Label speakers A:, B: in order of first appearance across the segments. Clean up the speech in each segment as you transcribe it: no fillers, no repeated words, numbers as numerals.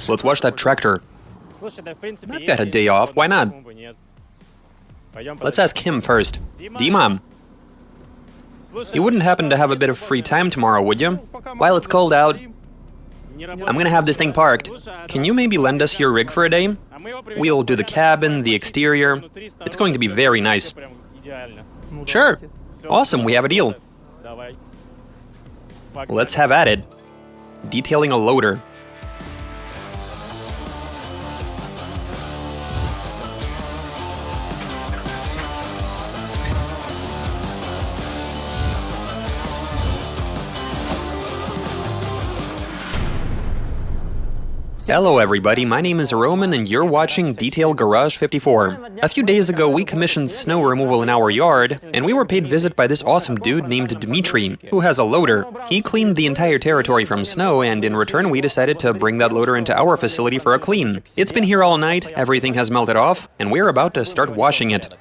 A: Let's watch that tractor. I've got a day off, why not? Let's ask him first. Dima, you wouldn't happen to have a bit of free time tomorrow, would you? While it's cold out, I'm gonna have this thing parked. Can you maybe lend us your rig for a day? We'll do the cabin, the exterior. It's going to be very nice. Sure. Awesome, we have a deal. Let's have at it. Detailing a loader. Hello everybody, my name is Roman and you're watching Detail Garage 54. A few days ago we commissioned snow removal in our yard, and we were paid visit by this awesome dude named Dmitry, who has a loader. He cleaned the entire territory from snow, and in return we decided to bring that loader into our facility for a clean. It's been here all night, everything has melted off, and we're about to start washing it.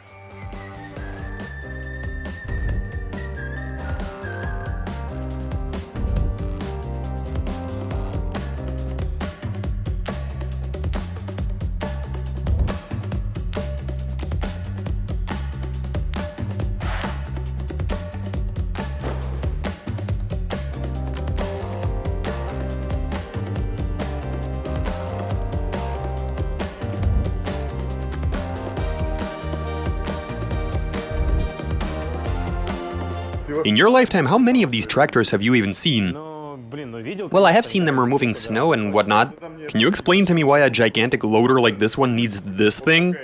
A: In your lifetime, how many of these tractors have you even seen? Well, I have seen them removing snow and whatnot. Can you explain to me why a gigantic loader like this one needs this thing?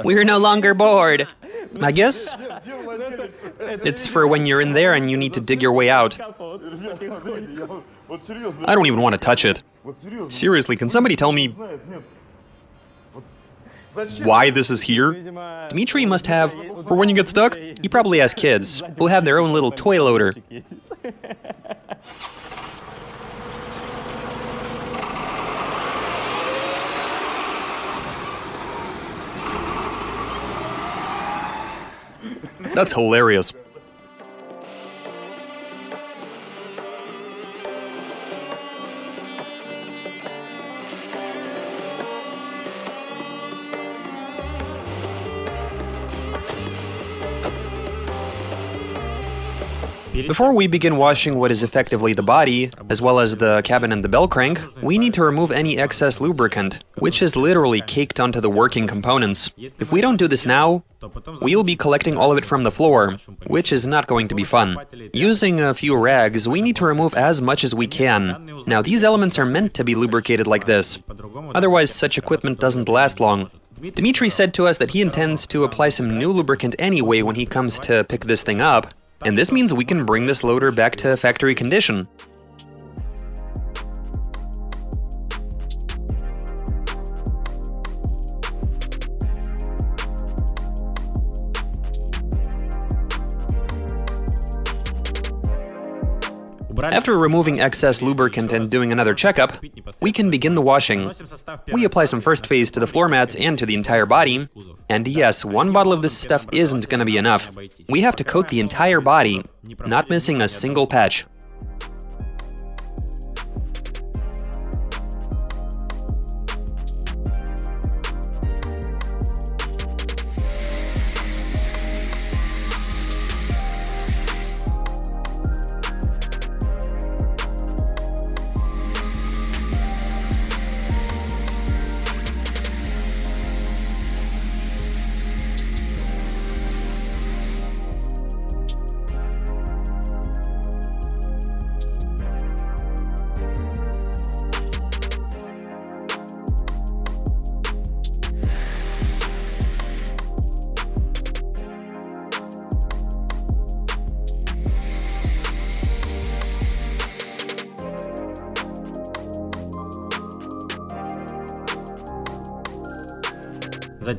A: We're no longer bored. I guess it's for when you're in there and you need to dig your way out. I don't even want to touch it. Seriously, can somebody tell me why this is here? Dmitry must have, for when you get stuck, he probably has kids who have their own little toy loader. That's hilarious. Before we begin washing what is effectively the body, as well as the cabin and the bell crank, we need to remove any excess lubricant, which is literally caked onto the working components. If we don't do this now, we'll be collecting all of it from the floor, which is not going to be fun. Using a few rags, we need to remove as much as we can. Now, these elements are meant to be lubricated like this. Otherwise, such equipment doesn't last long. Dmitry said to us that he intends to apply some new lubricant anyway when he comes to pick this thing up. And this means we can bring this loader back to factory condition. After removing excess lubricant and doing another checkup, we can begin the washing. We apply some first phase to the floor mats and to the entire body. And yes, one bottle of this stuff isn't gonna be enough. We have to coat the entire body, not missing a single patch.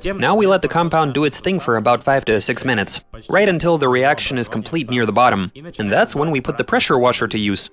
A: Now we let the compound do its thing for about 5 to 6 minutes, right until the reaction is complete near the bottom, and that's when we put the pressure washer to use.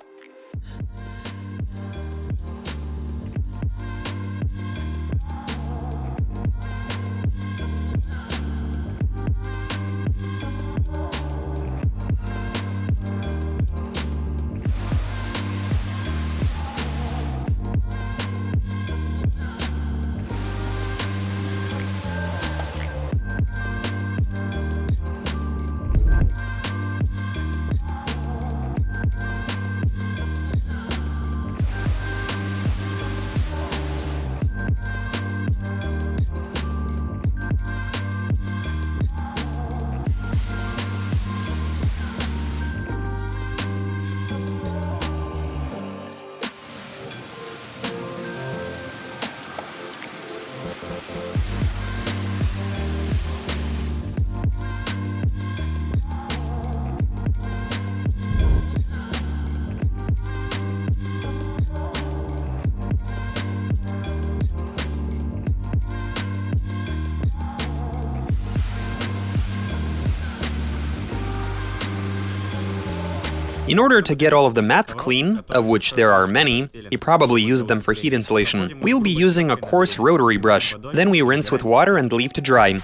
A: In order to get all of the mats clean, of which there are many, you probably used them for heat insulation, we'll be using a coarse rotary brush. Then we rinse with water and leave to dry.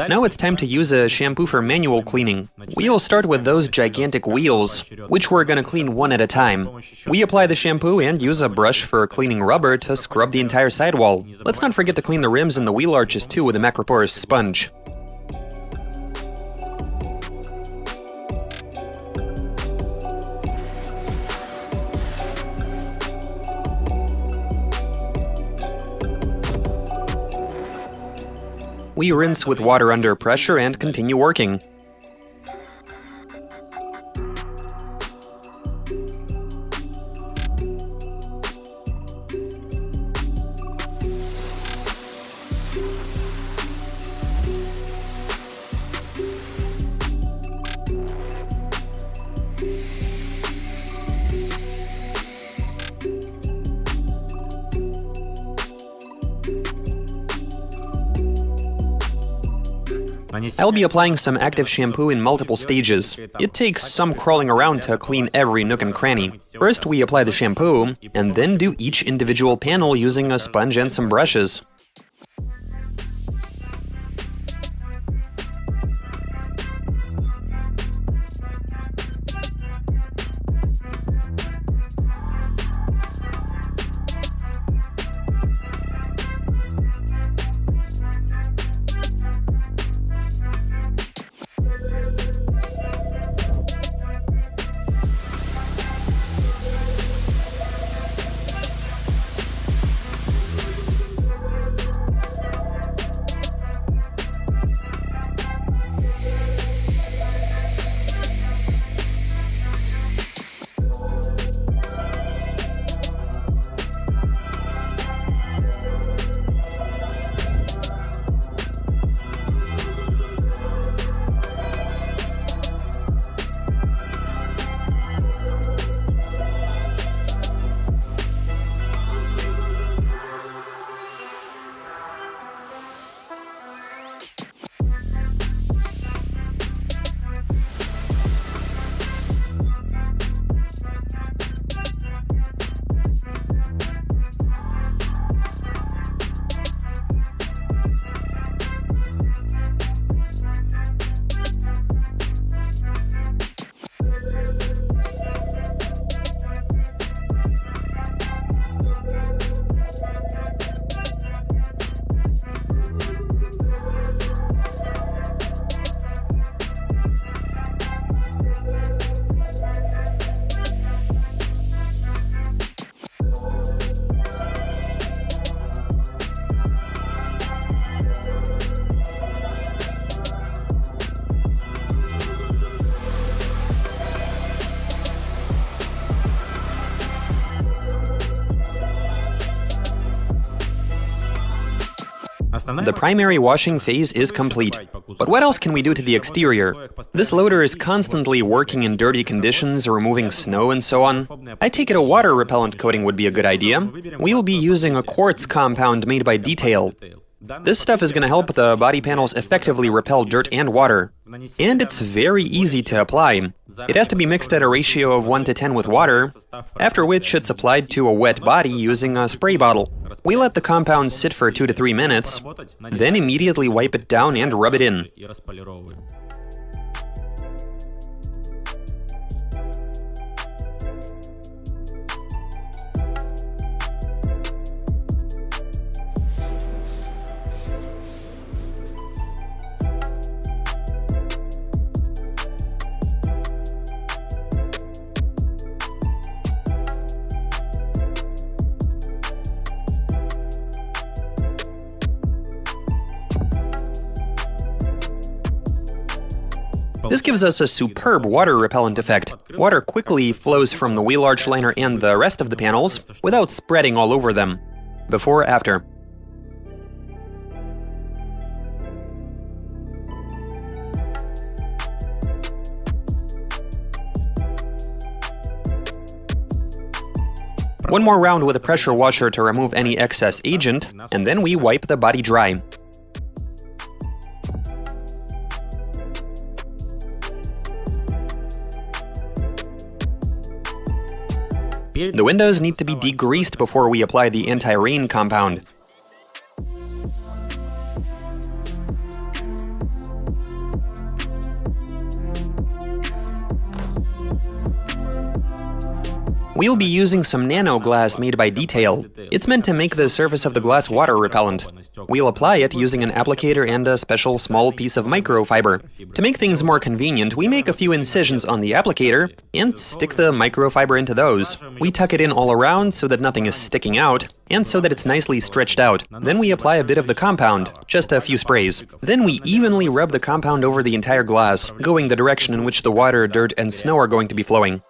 A: Now it's time to use a shampoo for manual cleaning. We'll start with those gigantic wheels, which we're gonna clean one at a time. We apply the shampoo and use a brush for cleaning rubber to scrub the entire sidewall. Let's not forget to clean the rims and the wheel arches too with a macroporous sponge. We rinse with water under pressure and continue working. I'll be applying some active shampoo in multiple stages. It takes some crawling around to clean every nook and cranny. First, we apply the shampoo, and then do each individual panel using a sponge and some brushes. The primary washing phase is complete. But what else can we do to the exterior? This loader is constantly working in dirty conditions, removing snow and so on. I take it a water repellent coating would be a good idea. We'll be using a quartz compound made by Detail. This stuff is going to help the body panels effectively repel dirt and water. And it's very easy to apply. It has to be mixed at a ratio of 1:10 with water, after which it's applied to a wet body using a spray bottle. We let the compound sit for 2 to 3 minutes, then immediately wipe it down and rub it in. This gives us a superb water repellent effect. Water quickly flows from the wheel arch liner and the rest of the panels without spreading all over them. Before, after. One more round with a pressure washer to remove any excess agent, and then we wipe the body dry. The windows need to be degreased before we apply the anti-rain compound. We'll be using some nano glass made by Detail. It's meant to make the surface of the glass water repellent. We'll apply it using an applicator and a special small piece of microfiber. To make things more convenient, we make a few incisions on the applicator and stick the microfiber into those. We tuck it in all around so that nothing is sticking out, and so that it's nicely stretched out. Then we apply a bit of the compound, just a few sprays. Then we evenly rub the compound over the entire glass, going the direction in which the water, dirt, and snow are going to be flowing.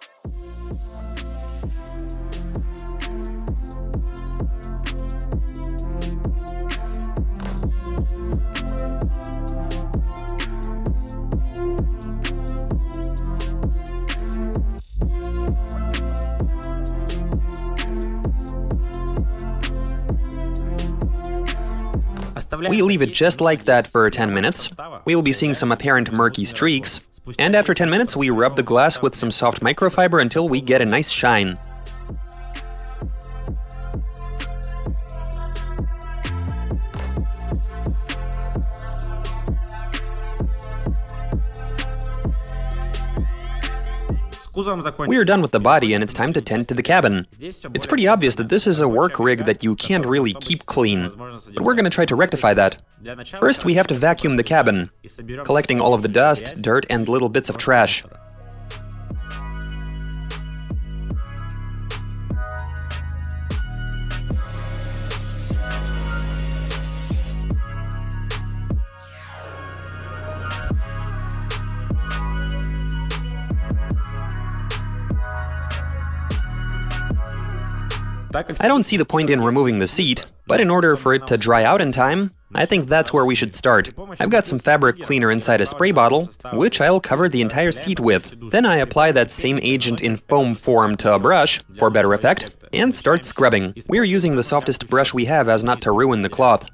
A: We leave it just like that for 10 minutes. We'll be seeing some apparent murky streaks. And after 10 minutes, we rub the glass with some soft microfiber until we get a nice shine. We are done with the body and it's time to tend to the cabin. It's pretty obvious that this is a work rig that you can't really keep clean, but we're gonna try to rectify that. First, we have to vacuum the cabin, collecting all of the dust, dirt, and little bits of trash. I don't see the point in removing the seat, but in order for it to dry out in time, I think that's where we should start. I've got some fabric cleaner inside a spray bottle, which I'll cover the entire seat with. Then I apply that same agent in foam form to a brush, for better effect, and start scrubbing. We're using the softest brush we have as not to ruin the cloth.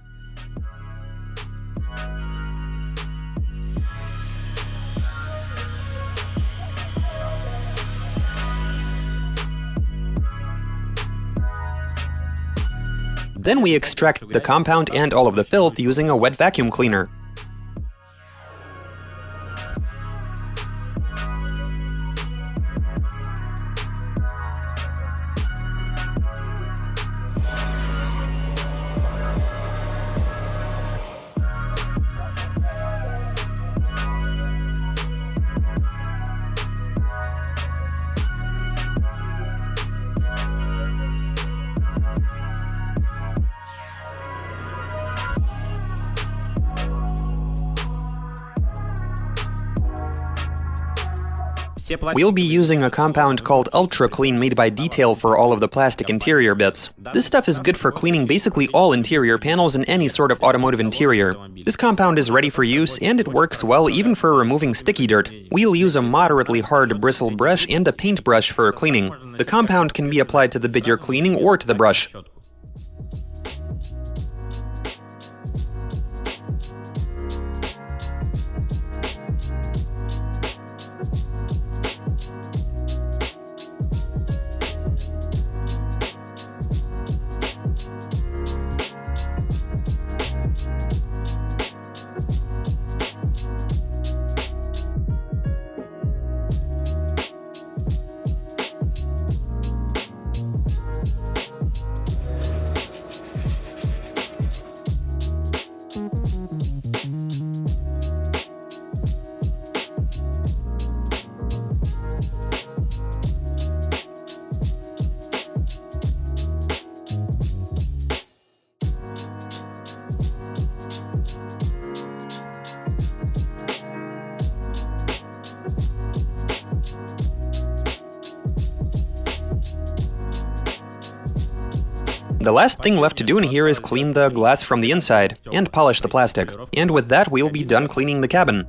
A: Then we extract the compound and all of the filth using a wet vacuum cleaner. We'll be using a compound called Ultra Clean made by Detail for all of the plastic interior bits. This stuff is good for cleaning basically all interior panels in any sort of automotive interior. This compound is ready for use and it works well even for removing sticky dirt. We'll use a moderately hard bristle brush and a paintbrush for cleaning. The compound can be applied to the bit you're cleaning or to the brush. The last thing left to do in here is clean the glass from the inside and polish the plastic. And with that, we'll be done cleaning the cabin.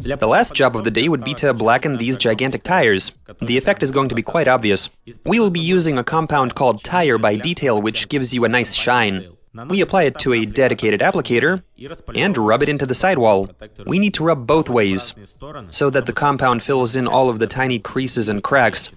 A: The last job of the day would be to blacken these gigantic tires. The effect is going to be quite obvious. We will be using a compound called Tire by Detail, which gives you a nice shine. We apply it to a dedicated applicator and rub it into the sidewall. We need to rub both ways, so that the compound fills in all of the tiny creases and cracks.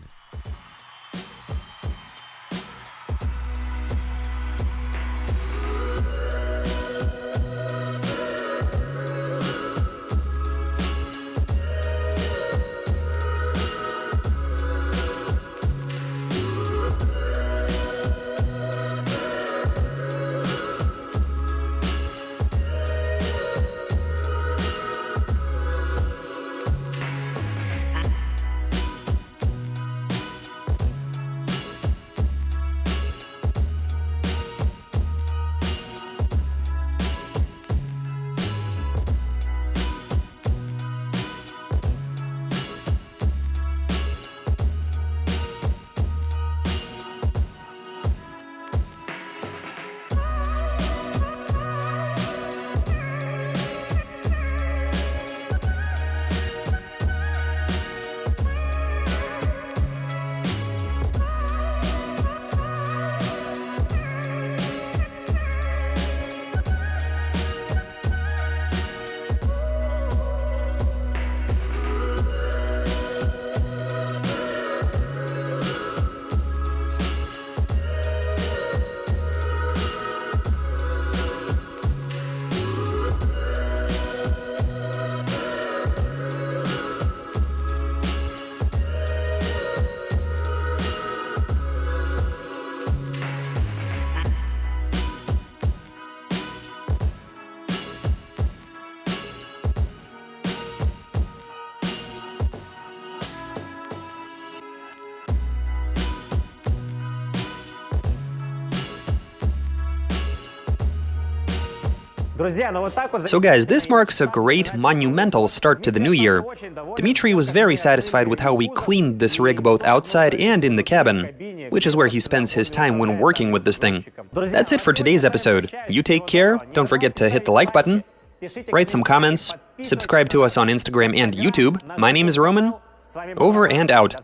A: So guys, this marks a great, monumental start to the new year. Dmitry was very satisfied with how we cleaned this rig both outside and in the cabin, which is where he spends his time when working with this thing. That's it for today's episode. You take care, don't forget to hit the like button, write some comments, subscribe to us on Instagram and YouTube. My name is Roman, over and out.